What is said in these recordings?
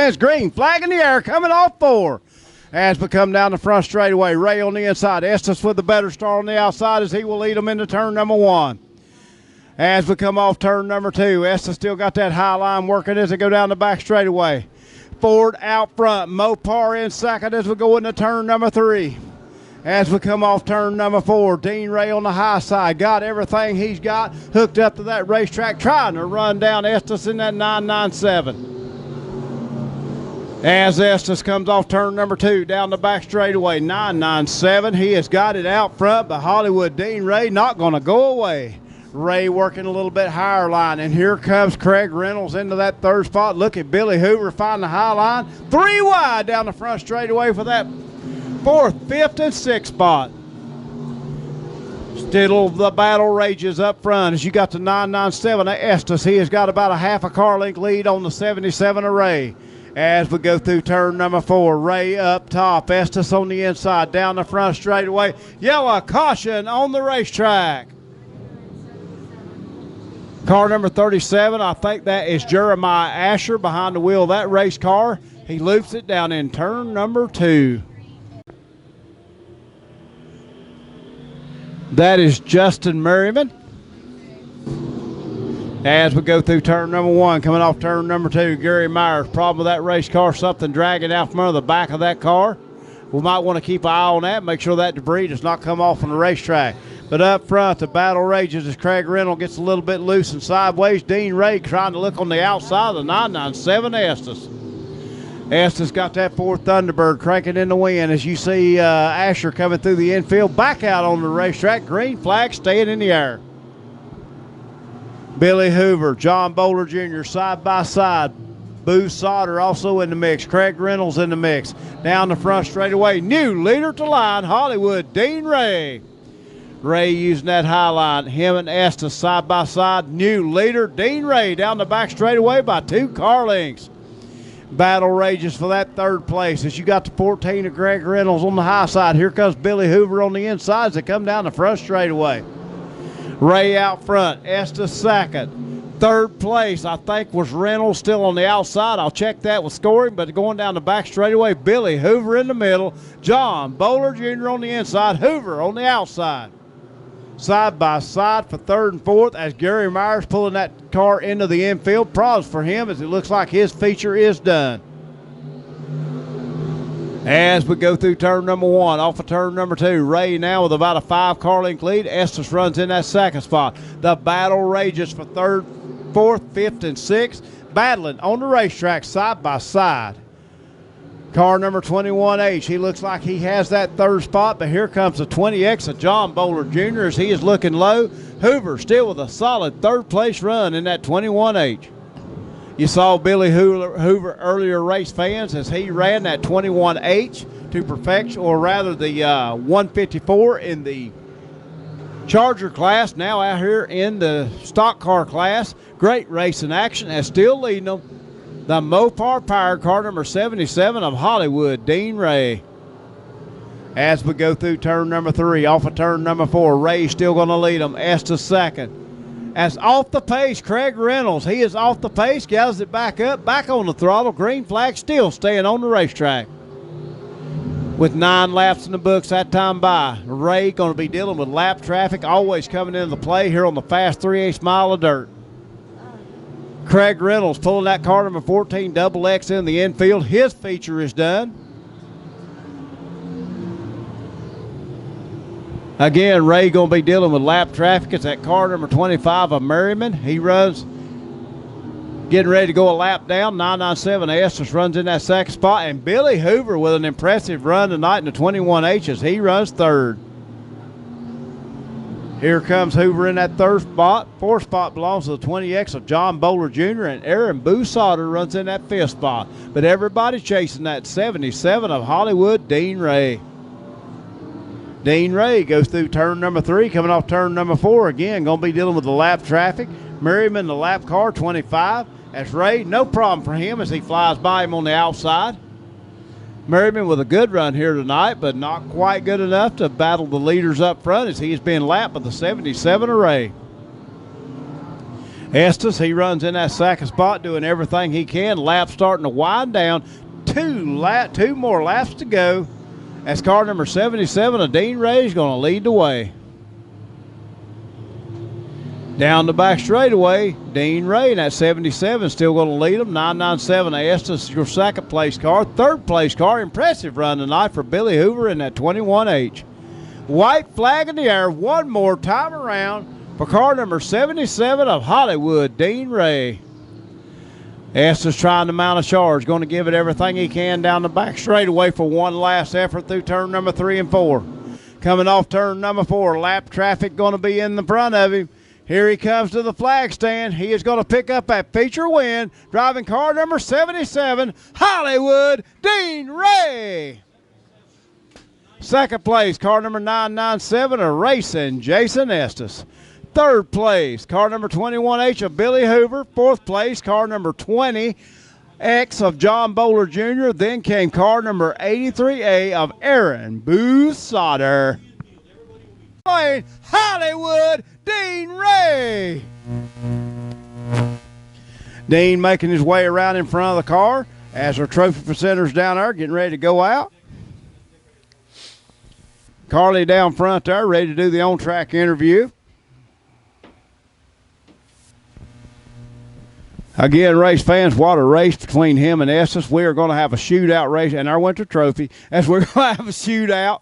wins. Green flag in the air, coming off 4. As we come down the front straightaway, Ray on the inside. Estes with the better start on the outside as he will lead them into turn number 1. As we come off turn number 2, Estes still got that high line working as they go down the back straightaway. Ford out front, Mopar in second as we go into turn number 3. As we come off turn number 4, Dean Ray on the high side. Got everything he's got hooked up to that racetrack, trying to run down Estes in that 997. As Estes comes off turn number 2, down the back straightaway, 997. He has got it out front, but Hollywood Dean Ray not going to go away. Ray working a little bit higher line, and here comes Craig Reynolds into that third spot. Look at Billy Hoover find the high line. 3 wide down the front straightaway for that 4th, 5th, and 6th spot. Still the battle rages up front as you got the 997 of Estes. He has got about a half a car length lead on the 77 of Ray. As we go through turn number 4, Ray up top, Estes on the inside, down the front straightaway. Yellow caution on the racetrack. Car number 37, I think that is Jeremiah Asher behind the wheel of that race car. He loops it down in turn number 2. That is Justin Merriman. As we go through turn number 1, coming off turn number 2, Gary Myers. Problem with that race car, something dragging out from under the back of that car. We might want to keep an eye on that, make sure that debris does not come off on the racetrack. But up front, the battle rages as Craig Reynolds gets a little bit loose and sideways. Dean Ray trying to look on the outside of the 997 Estes. Estes got that 4th Thunderbird cranking in the wind as you see Asher coming through the infield. Back out on the racetrack. Green flag staying in the air. Billy Hoover, John Bowler Jr. side by side. Boo Sauter also in the mix. Craig Reynolds in the mix. Down the front straightaway. New leader to line, Hollywood Dean Ray. Ray using that high line. Him and Estes side by side. New leader Dean Ray down the back straightaway by 2 car lengths. Battle rages for that 3rd place as you got the 14 of Greg Reynolds on the high side. Here comes Billy Hoover on the inside as they come down the front straightaway. Ray out front, Estes 2nd. 3rd place, I think, was Reynolds still on the outside. I'll check that with scoring, but going down the back straightaway, Billy Hoover in the middle. John Bowler Jr. on the inside, Hoover on the outside. Side by side for 3rd and 4th as Gary Myers pulling that car into the infield. Problems for him as it looks like his feature is done. As we go through turn number 1, off of turn number 2, Ray now with about a 5 car length lead. Estes runs in that 2nd spot. The battle rages for 3rd, 4th, 5th, and 6th, battling on the racetrack side by side. Car number 21H, he looks like he has that 3rd spot, but here comes the 20X of John Bowler Jr. as he is looking low. Hoover still with a solid 3rd place run in that 21H. You saw Billy Hoover earlier, race fans, as he ran that 21H to perfection, or rather the 154 in the Charger class, now out here in the stock car class. Great racing action as still leading them. The Mopar Power car number 77 of Hollywood Dean Ray. As we go through turn number 3, off of turn number 4, Ray still going to lead them. Estes 2nd. As off the pace, Craig Reynolds. He is off the pace, gathers it back up, back on the throttle. Green flag still staying on the racetrack. With 9 laps in the books that time by, Ray going to be dealing with lap traffic, always coming into the play here on the fast 3/8 mile of dirt. Craig Reynolds pulling that car number 14 Double X in the infield. His feature is done. Again, Ray going to be dealing with lap traffic. It's that car number 25 of Merriman. He runs, getting ready to go a lap down. 997 Estes runs in that 2nd spot. And Billy Hoover with an impressive run tonight in the 21H as he runs 3rd. Here comes Hoover in that 3rd spot. 4th spot belongs to the 20X of John Bowler Jr. And Aaron Boo Sauter runs in that 5th spot. But everybody chasing that 77 of Hollywood Dean Ray. Dean Ray goes through turn number 3, coming off turn number 4. Again, going to be dealing with the lap traffic. Merriman, the lap car, 25. That's Ray. No problem for him as he flies by him on the outside. Merriman with a good run here tonight, but not quite good enough to battle the leaders up front as he is being lapped by the 77 of Ray. Estes, he runs in that second spot, doing everything he can. Lap starting to wind down. Two more laps to go. As car number 77, Dean Ray, is going to lead the way. Down the back straightaway, Dean Ray in that 77 still going to lead them. 997 Estes, your second place car. Third place car, impressive run tonight for Billy Hoover in that 21H. White flag in the air one more time around for car number 77 of Hollywood, Dean Ray. Estes trying to mount a charge, going to give it everything he can down the back straightaway for one last effort through turn number 3 and 4. Coming off turn number 4, lap traffic going to be in the front of him. Here he comes to the flag stand. He is going to pick up that feature win, driving car number 77, Hollywood, Dean Ray. Second place, car number 997, racing Jason Estes. Third place, car number 21H of Billy Hoover. Fourth place, car number 20X of John Bowler Jr. Then came car number 83A of Aaron Booth Sauter. Hollywood, Dean Ray. Dean making his way around in front of the car as our trophy presenters down there getting ready to go out. Carly down front there ready to do the on-track interview. Again, race fans, what a race between him and Estes. We are going to have a shootout race in our winter trophy as we're going to have a shootout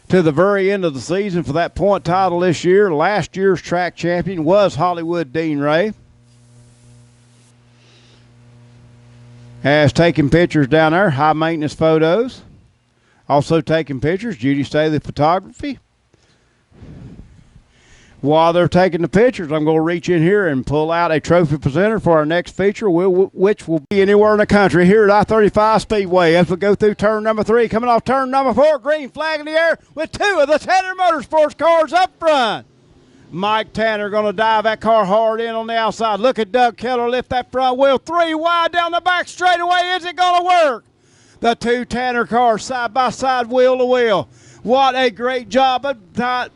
to the very end of the season for that point title this year. Last year's track champion was Hollywood Dean Ray. As taking pictures down there, high maintenance photos. Also taking pictures, Judy Staley Photography. While they're taking the pictures, I'm going to reach in here and pull out a trophy presenter for our next feature, which will be anywhere in the country here at I-35 Speedway. As we go through turn number 3, coming off turn number 4, green flag in the air with two of the Tanner Motorsports cars up front. Mike Tanner going to dive that car hard in on the outside. Look at Doug Keller lift that front wheel 3 wide down the back straightaway. Is it going to work? The two Tanner cars side by side, wheel to wheel. What a great job by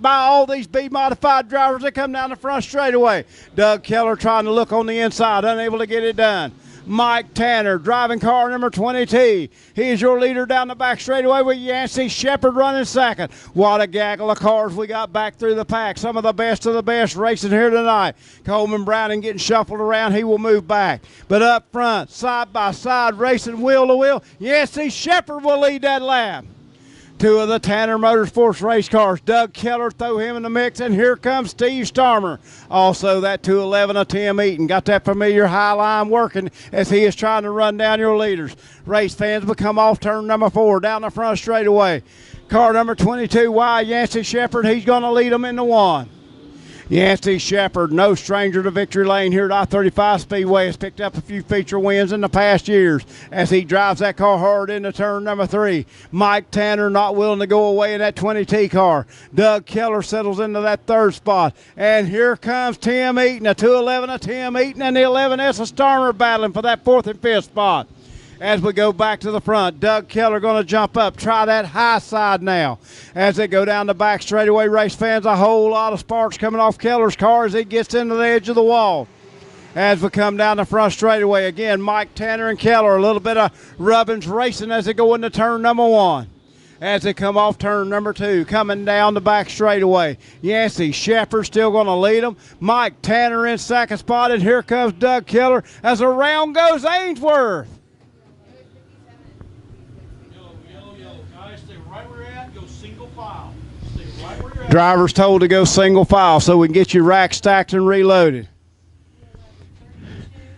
all these B-modified drivers that come down the front straightaway. Doug Keller trying to look on the inside, unable to get it done. Mike Tanner driving car number 22. He is your leader down the back straightaway with Yancey Shepard running second. What a gaggle of cars we got back through the pack. Some of the best racing here tonight. Coleman Browning getting shuffled around. He will move back. But up front, side by side, racing wheel to wheel, Yancey Shepard will lead that lap. Two of the Tanner Motorsports race cars. Doug Keller, throw him in the mix, and here comes Steve Starmer. Also, that 211 of Tim Eaton. Got that familiar high line working as he is trying to run down your leaders. Race fans will come off turn number 4 down the front straightaway. Car number 22Y, Yancey Shepard, he's going to lead them into 1. Yancey Shepard, no stranger to victory lane here at I-35 Speedway, has picked up a few feature wins in the past years as he drives that car hard into turn number 3. Mike Tanner not willing to go away in that 20T car. Doug Keller settles into that third spot. And here comes Tim Eaton, a 211 of Tim Eaton and the 11S of Starmer battling for that 4th and 5th spot. As we go back to the front, Doug Keller going to jump up, try that high side now. As they go down the back straightaway, race fans, a whole lot of sparks coming off Keller's car as he gets into the edge of the wall. As we come down the front straightaway, again, Mike Tanner and Keller, a little bit of rubbins racing as they go into turn number 1. As they come off turn number 2, coming down the back straightaway. Yancey Shepard still going to lead them. Mike Tanner in second spot, and here comes Doug Keller as around goes Ainsworth. Drivers told to go single file so we can get your rack stacked and reloaded.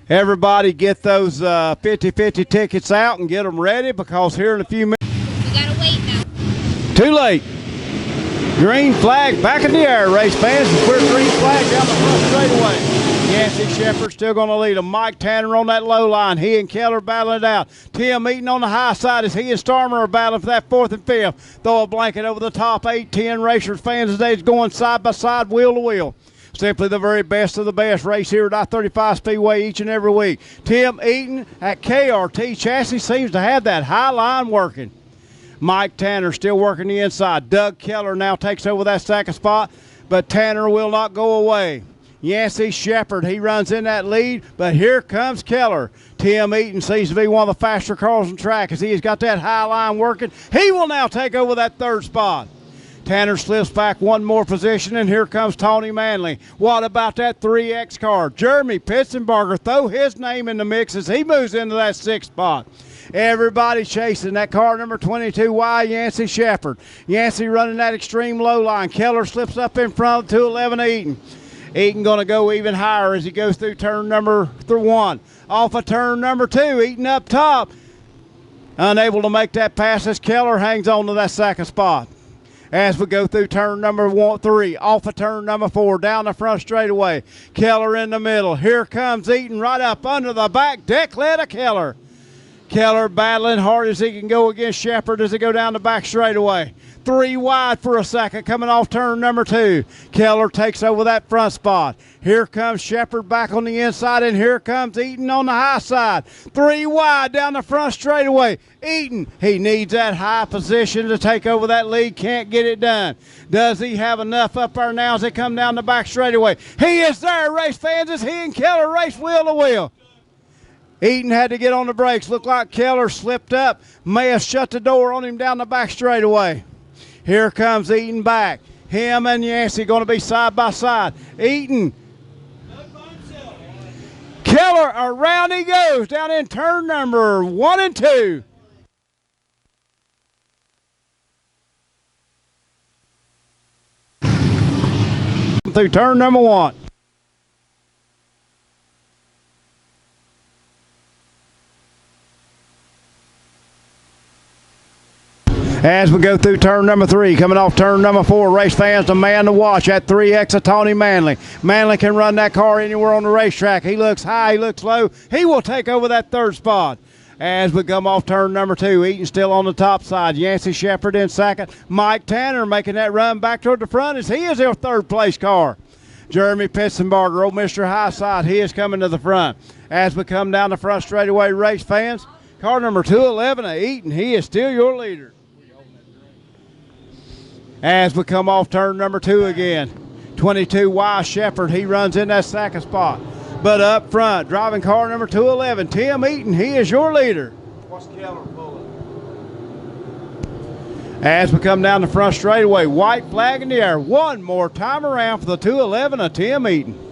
Everybody get those 50-50 tickets out and get them ready because here in a few minutes. We gotta wait now. Too late. Green flag back in the air, race fans. We're green flag down the front straightaway. Yancey Shepard still going to lead them. Mike Tanner on that low line. He and Keller battling it out. Tim Eaton on the high side as he and Starmer are battling for that 4th and 5th. Throw a blanket over the top 8-10 racers. Fans today is going side by side, wheel to wheel. Simply the very best of the best race here at I-35 Speedway each and every week. Tim Eaton at KRT Chassis seems to have that high line working. Mike Tanner still working the inside. Doug Keller now takes over that second spot, but Tanner will not go away. Yancey Shepherd, he runs in that lead, but here comes Keller. Tim Eaton seems to be one of the faster cars on track as he has got that high line working. He will now take over that third spot. Tanner slips back one more position, and here comes Tony Manley. What about that 3X car? Jeremy Pitzenbarger, throw his name in the mix as he moves into that sixth spot. Everybody chasing that car number 22Y, Yancey Shepherd. Yancey running that extreme low line. Keller slips up in front of 211 Eaton. Eaton going to go even higher as he goes through turn number 1. Off of turn number 2, Eaton up top. Unable to make that pass as Keller hangs on to that second spot. As we go through turn number 3, off of turn number 4, down the front straightaway. Keller in the middle. Here comes Eaton right up under the back deck lid of Keller. Keller battling hard as he can go against Shepherd as they go down the back straightaway. 3 wide for a second coming off turn number 2. Keller takes over that front spot. Here comes Shepherd back on the inside, and here comes Eaton on the high side. 3 wide down the front straightaway. Eaton, he needs that high position to take over that lead. Can't get it done. Does he have enough up there now as they come down the back straightaway? He is there, race fans, as he and Keller race wheel to wheel. Eaton had to get on the brakes. Looked like Keller slipped up. May have shut the door on him down the back straightaway. Here comes Eaton back. Him and Yancey going to be side by side. Eaton. Keller, around he goes down in turn number 1 and 2. Through turn number 1. As we go through turn number 3, coming off turn number 4, race fans, the man to watch, that 3X of Tony Manley. Manley can run that car anywhere on the racetrack. He looks high, he looks low. He will take over that third spot. As we come off turn number 2, Eaton still on the top side. Yancey Shepherd in second. Mike Tanner making that run back toward the front as he is their third place car. Jeremy Pitzenbarger, old Mr. High Side, he is coming to the front. As we come down the front straightaway, race fans, car number 211 of Eaton, he is still your leader. As we come off turn number 2 again, 22Y Shepherd, he runs in that second spot. But up front, driving car number 211, Tim Eaton, he is your leader. What's Keller pulling? As we come down the front straightaway, white flag in the air. One more time around for the 211 of Tim Eaton.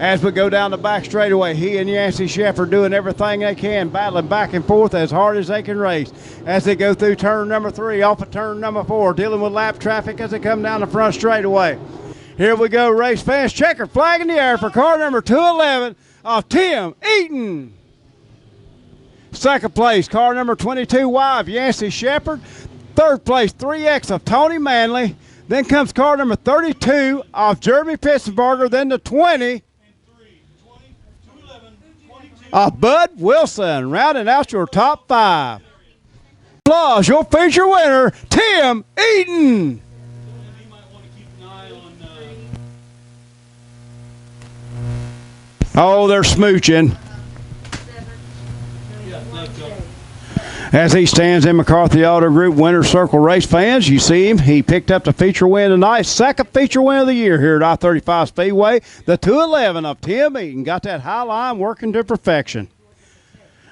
As we go down the back straightaway, he and Yancey Shepherd doing everything they can, battling back and forth as hard as they can race. As they go through turn number 3, off of turn number 4, dealing with lap traffic as they come down the front straightaway. Here we go, race fans. Checkered flag in the air for car number 211 of Tim Eaton. Second place, car number 22Y of Yancey Shepherd. Third place, 3X of Tony Manley. Then comes car number 32 of Jeremy Pitzenbarger. Then the 20 of Bud Wilson, rounding out your top 5. Applause, your feature winner, Tim Eaton. Oh, they're smooching. As he stands in McCarthy Auto Group Winner's Circle race fans, you see him. He picked up the feature win tonight. Second feature win of the year here at I-35 Speedway. The 211 of Tim Eaton got that high line working to perfection.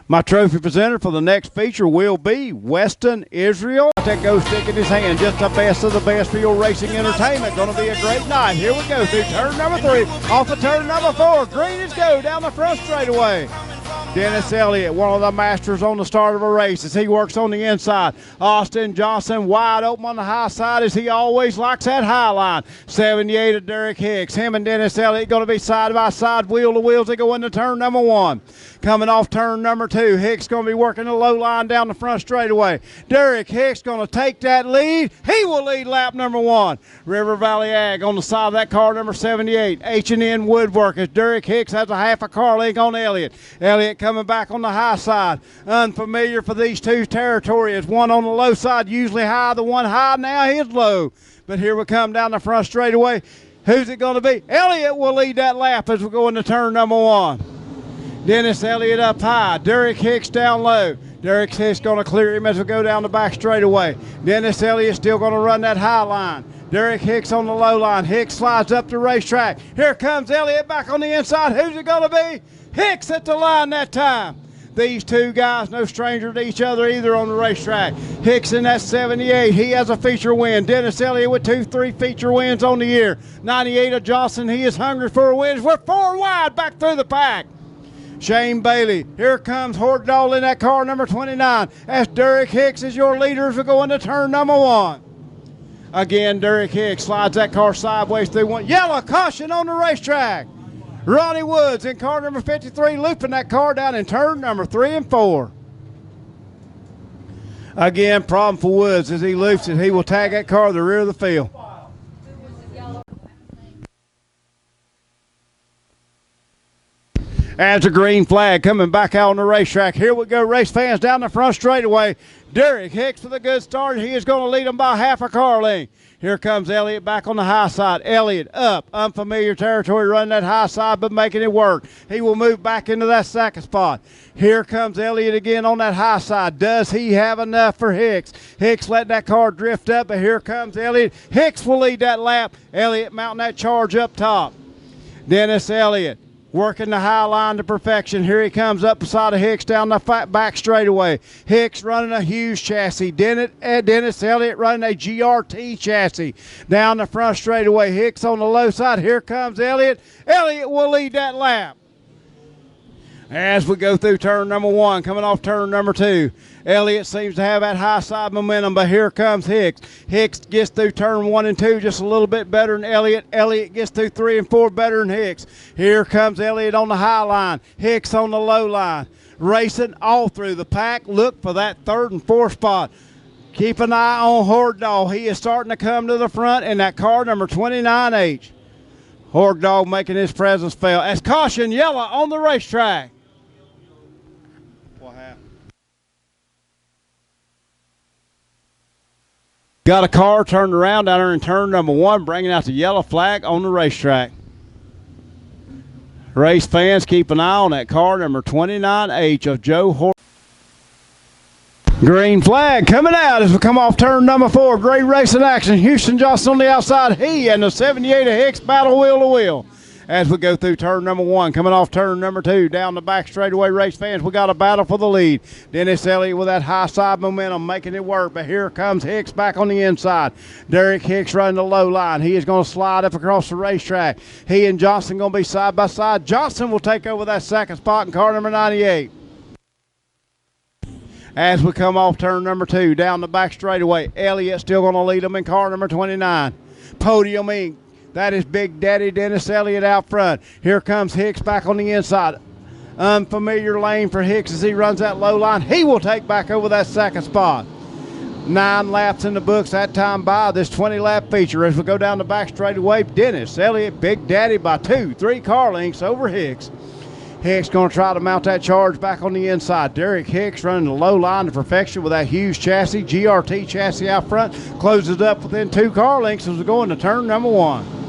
My trophy presenter for the next feature will be Weston Israel. That goes stick in his hand. Just the best of the best for your racing entertainment. Going to be a great night. Here we go through turn number 3. Off of turn number 4. Green is go down the front straightaway. Dennis Elliott, one of the masters on the start of a race as he works on the inside. Austin Johnson wide open on the high side as he always likes that high line. 78 of Derek Hicks. Him and Dennis Elliott going to be side by side, wheel to wheel as they go into turn number 1. Coming off turn number 2, Hicks going to be working the low line down the front straightaway. Derek Hicks going to take that lead. He will lead lap number 1. River Valley Ag on the side of that car number 78. H&N Woodwork as Derek Hicks has a half a car length on Elliott. Elliott coming back on the high side. Unfamiliar for these two territories. One on the low side, usually high. The one high now is low. But here we come down the front straightaway. Who's it going to be? Elliott will lead that lap as we go into turn number 1. Dennis Elliott up high. Derek Hicks down low. Derek Hicks going to clear him as we go down the back straightaway. Dennis Elliott still going to run that high line. Derek Hicks on the low line. Hicks slides up the racetrack. Here comes Elliott back on the inside. Who's it going to be? Hicks at the line that time. These two guys, no stranger to each other either on the racetrack. Hicks in that 78, he has a feature win. Dennis Elliott with 2-3 feature wins on the year. 98 of Johnson, he is hungry for a win. We're 4 wide back through the pack. Shane Bailey, here comes Horgdahl in that car number 29. As Derek Hicks is your leader as we go into turn number 1. Again, Derek Hicks slides that car sideways through one. Yellow caution on the racetrack. Ronnie Woods in car number 53, looping that car down in turn number 3 and 4. Again, problem for Woods as he loops it. He will tag that car to the rear of the field. As a green flag coming back out on the racetrack. Here we go, race fans down the front straightaway. Derek Hicks with a good start. He is going to lead them by half a car length. Here comes Elliott back on the high side. Elliott up, unfamiliar territory, running that high side but making it work. He will move back into that second spot. Here comes Elliott again on that high side. Does he have enough for Hicks? Hicks let that car drift up, but here comes Elliott. Hicks will lead that lap. Elliott mounting that charge up top. Dennis Elliott working the high line to perfection. Here he comes up beside of Hicks down the back straightaway. Hicks running a Hughes chassis. Dennis Elliott running a GRT chassis down the front straightaway. Hicks on the low side. Here comes Elliott. Elliott will lead that lap. As we go through turn number 1, coming off turn number 2, Elliott seems to have that high side momentum, but here comes Hicks. Hicks gets through turn 1 and 2 just a little bit better than Elliott. Elliott gets through 3 and 4 better than Hicks. Here comes Elliott on the high line, Hicks on the low line. Racing all through the pack. Look for that 3rd and 4th spot. Keep an eye on Horgdahl. He is starting to come to the front in that car number 29H. Horgdahl making his presence felt. As caution, yellow on the racetrack. Got a car turned around down there in turn number 1, bringing out the yellow flag on the racetrack. Race fans, keep an eye on that car number 29H of Joe Horgdahl. Green flag coming out as we come off turn number 4. Great racing action. Houston Johnson on the outside. He and the 78 of Hicks battle wheel to wheel. As we go through turn number 1, coming off turn number 2, down the back straightaway, race fans, we got a battle for the lead. Dennis Elliott with that high side momentum making it work, but here comes Hicks back on the inside. Derek Hicks running the low line. He is going to slide up across the racetrack. He and Johnson going to be side by side. Johnson will take over that second spot in car number 98. As we come off turn number 2, down the back straightaway, Elliott still going to lead them in car number 29. Podium Inc. That is Big Daddy Dennis Elliott out front. Here comes Hicks back on the inside. Unfamiliar lane for Hicks as he runs that low line. He will take back over that second spot. 9 laps in the books that time by this 20-lap feature. As we go down the back straightaway, Dennis Elliott, Big Daddy by 2-3 car lengths over Hicks. Hicks going to try to mount that charge back on the inside. Derek Hicks running the low line to perfection with that Hughes chassis, GRT chassis out front. Closes up within 2 car lengths as we go into turn number 1.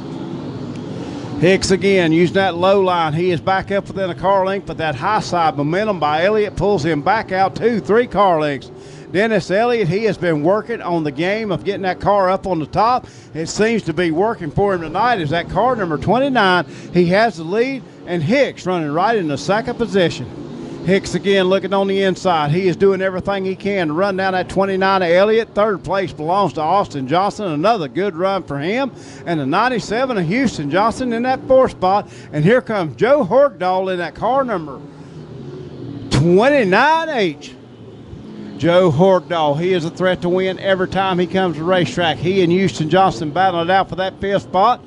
Hicks again using that low line. He is back up within a car length, but that high side momentum by Elliott pulls him back out 2-3 car lengths. Dennis Elliott, he has been working on the game of getting that car up on the top. It seems to be working for him tonight as that car number 29, he has the lead, and Hicks running right in the second position. Hicks again looking on the inside. He is doing everything he can to run down that 29 of Elliott. 3rd place belongs to Austin Johnson. Another good run for him. And the 97 of Houston Johnson in that 4th spot. And here comes Joe Horgdahl in that car number 29H. Joe Horgdahl, he is a threat to win every time he comes to the racetrack. He and Houston Johnson battling it out for that 5th spot.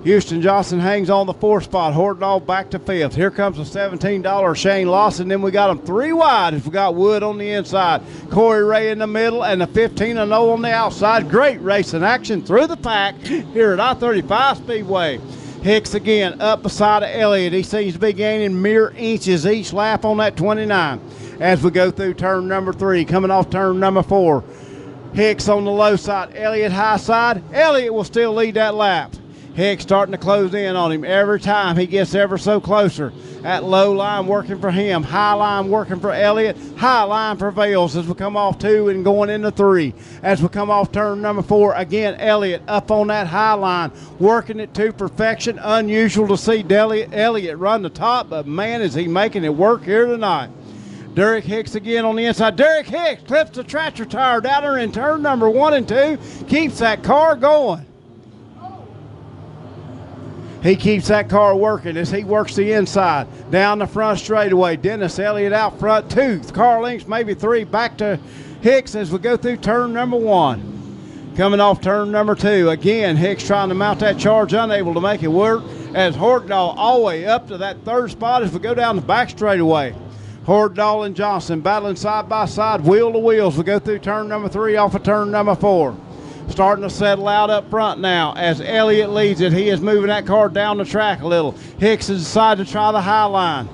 Houston Johnson hangs on the 4th spot. Horgdahl back to 5th. Here comes a $17 Shane Lawson. Then we got them 3 wide as we got Wood on the inside. Corey Ray in the middle and the 15-0 on the outside. Great racing action through the pack here at I-35 Speedway. Hicks again up beside of Elliott. He seems to be gaining mere inches each lap on that 29. As we go through turn number 3, coming off turn number 4. Hicks on the low side, Elliott high side. Elliott will still lead that lap. Hicks starting to close in on him every time he gets ever so closer. That low line working for him. High line working for Elliott. High line prevails as we come off 2 and going into 3. As we come off turn number 4, again, Elliott up on that high line, working it to perfection. Unusual to see Elliott run the top, but man, is he making it work here tonight. Derek Hicks again on the inside. Derek Hicks clips the tractor tire down there in turn number 1 and 2. Keeps that car going. He keeps that car working as he works the inside. Down the front straightaway. Dennis Elliott out front. 2 car lengths, maybe 3. Back to Hicks as we go through turn number 1. Coming off turn number 2. Again, Hicks trying to mount that charge. Unable to make it work. As Hordahl all the way up to that 3rd spot as we go down the back straightaway. Hordahl and Johnson battling side by side, wheel to wheels. We go through turn number 3 off of turn number 4. Starting to settle out up front now as Elliott leads it. He is moving that car down the track a little. Hicks has decided to try the high line.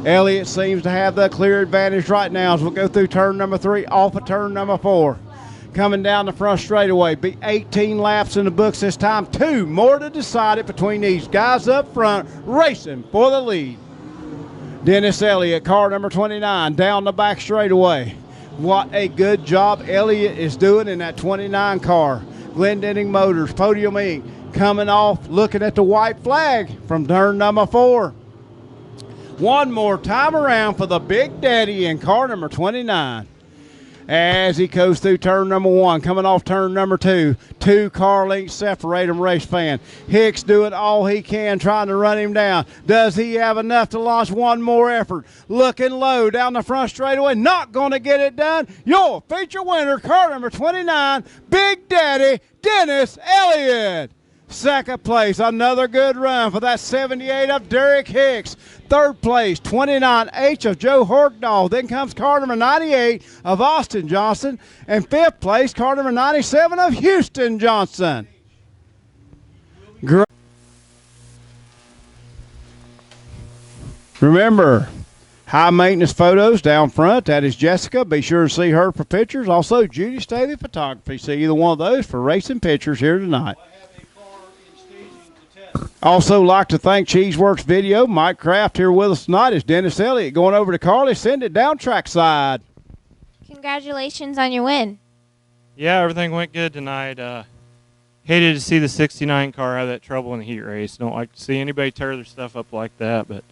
Elliott seems to have the clear advantage right now as we go through turn number 3 off of turn number 4. Coming down the front straightaway. Be 18 laps in the books this time. 2 more to decide it between these guys up front racing for the lead. Dennis Elliott, car number 29, down the back straightaway. What a good job Elliott is doing in that 29 car. Glendenning Motors, Podium Inc. coming off, looking at the white flag from turn number 4. One more time around for the Big Daddy in car number 29. As he goes through turn number 1, coming off turn number 2. 2 car lengths separate him, race fan. Hicks doing all he can, trying to run him down. Does he have enough to launch one more effort? Looking low down the front straightaway, not going to get it done. Your feature winner, car number 29, Big Daddy Dennis Elliott. 2nd place, another good run for that 78 of Derek Hicks. 3rd place, 29H of Joe Hordahl. Then comes car number 98 of Austin Johnson. And 5th place, car number 97 of Houston Johnson. Remember, high maintenance photos down front. That is Jessica. Be sure to see her for pictures. Also, Judy Staley Photography. See either one of those for racing pictures here tonight. Also like to thank Cheeseworks Video. Mike Kraft here with us tonight is Dennis Elliott going over to Carly. Send it down trackside. Congratulations on your win. Yeah, everything went good tonight. Hated to see the 69 car have that trouble in the heat race. Don't like to see anybody tear their stuff up like that. But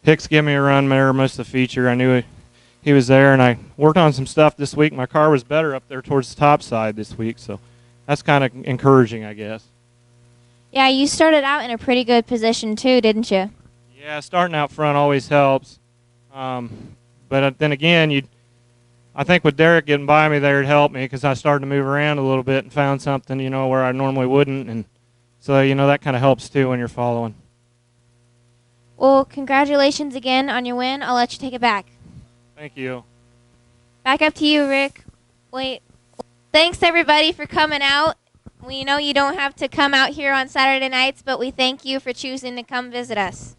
Hicks gave me a run there most of the feature. I knew he was there, and I worked on some stuff this week. My car was better up there towards the top side this week, so that's kind of encouraging, I guess. Yeah, you started out in a pretty good position too, didn't you? Yeah, starting out front always helps. But then again, I think with Derek getting by me there, it helped me because I started to move around a little bit and found something, where I normally wouldn't. And so, that kind of helps too when you're following. Well, congratulations again on your win. I'll let you take it back. Thank you. Back up to you, Rick. Wait. Thanks, everybody, for coming out. We know you don't have to come out here on Saturday nights, but we thank you for choosing to come visit us.